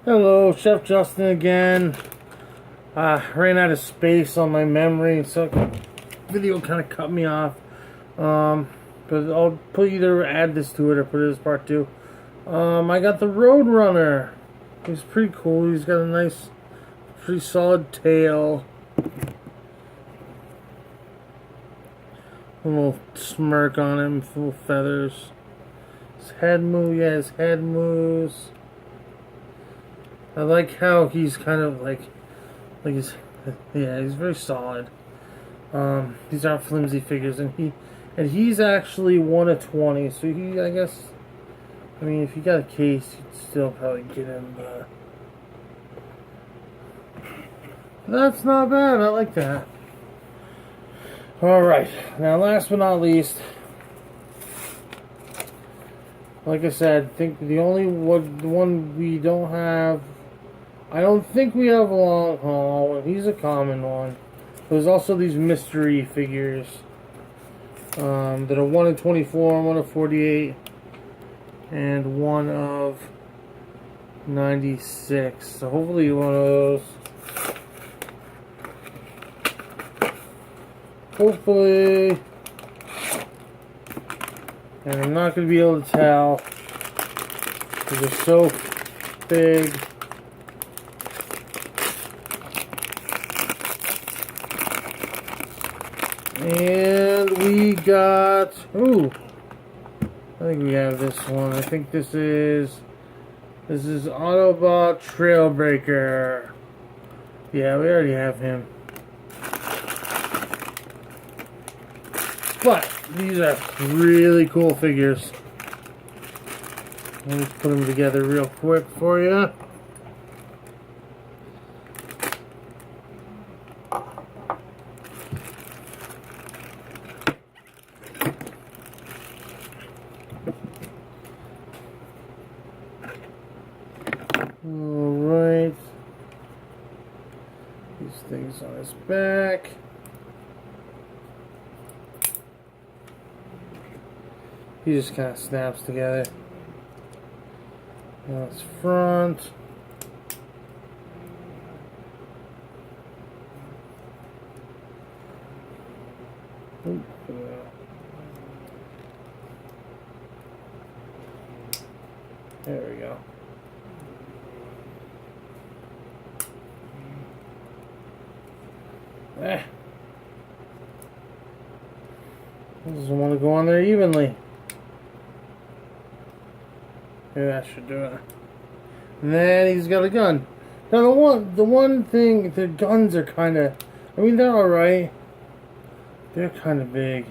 Hello, Chef Justin again. Ran out of space on my memory, so the video kind of cut me off. But I'll either add this to it or put it as part 2. I got the Roadrunner. He's pretty cool. He's got a nice, pretty solid tail. A little smirk on him, full of feathers. His head moves. Yeah, his head moves. I like how he's kind of like he's very solid. These aren't flimsy figures, and he's actually 1 of 20. So I guess, I mean, if you got a case, you'd still probably get him. But that's not bad. I like that. All right, now last but not least, like I said, I think the one we don't have. I don't think we have Long Haul. He's a common one. There's also these mystery figures that are 1 of 24, 1 of 48, and 1 of 96. So hopefully one of those. Hopefully. And I'm not going to be able to tell because they're so big. And we got, I think we have this one. I think this is Autobot Trailbreaker. Yeah, we already have him. But these are really cool figures. Let me put them together real quick for you. Alright. These things on his back. He just kind of snaps together. Now his front. Oop, yeah. There we go. Doesn't want to go on there evenly. Maybe that should do it. And then he's got a gun. Now the one thing, the guns are kind of, I mean, they're alright. They're kind of big.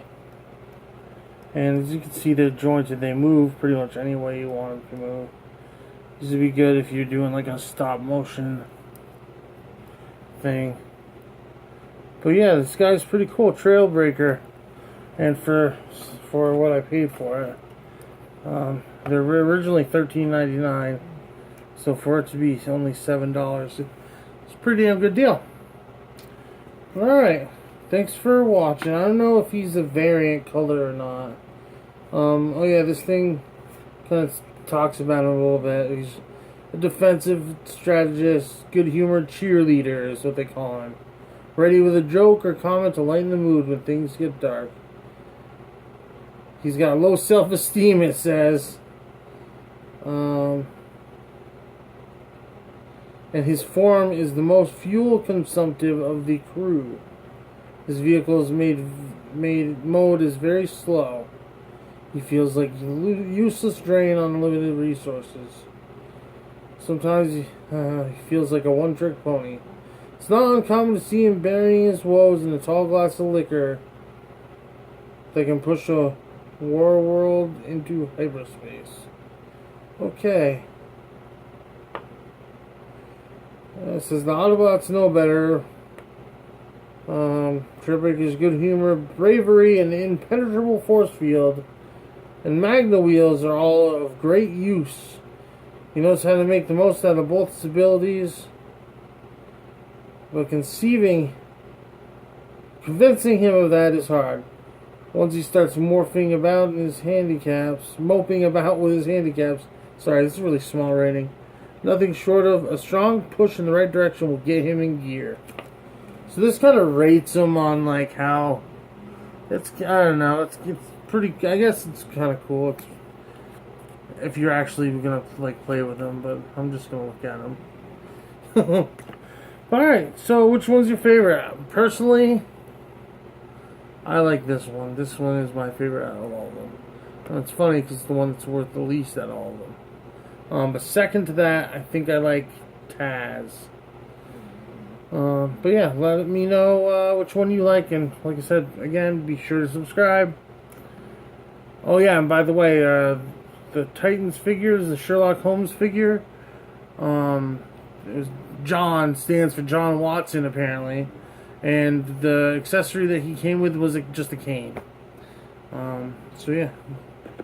And as you can see, they're jointed. They move pretty much any way you want them to move. This would be good if you're doing like a stop motion thing. But yeah, this guy's pretty cool, Trailbreaker. And for what I paid for it, they're originally $13.99. So for it to be only $7, it's a pretty damn good deal. Alright, thanks for watching. I don't know if he's a variant color or not. Oh yeah, this thing kind of talks about him a little bit. He's a defensive strategist, good-humored cheerleader is what they call him. Ready with a joke or comment to lighten the mood when things get dark. He's got low self-esteem, it says. And his form is the most fuel-consumptive of the crew. His vehicle's mode is very slow. He feels like a useless drain on limited resources. Sometimes he feels like a one-trick pony. It's not uncommon to see him burying his woes in a tall glass of liquor that can push a war world into hyperspace. Okay. It says the Autobots know better. Trailbreaker's good humor, bravery, and impenetrable force field, and Magna wheels are all of great use. He knows how to make the most out of both his abilities, but convincing him of that is hard. Once he starts moping about with his handicaps. Sorry, this is a really small rating. Nothing short of a strong push in the right direction will get him in gear. So this kind of rates him on like how it's, I don't know, it's pretty, I guess it's kind of cool. It's, if you're actually gonna like play with him, but I'm just gonna look at him. Alright, so which one's your favorite? Personally, I like this one. This one is my favorite out of all of them. And it's funny because it's the one that's worth the least out of all of them. But second to that, I think I like Taz. But yeah, let me know which one you like. And like I said, again, be sure to subscribe. Oh yeah, and by the way, the Titans figures, the Sherlock Holmes figure, John stands for John Watson apparently, and the accessory that he came with was just a cane. So yeah,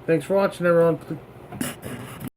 thanks for watching, everyone.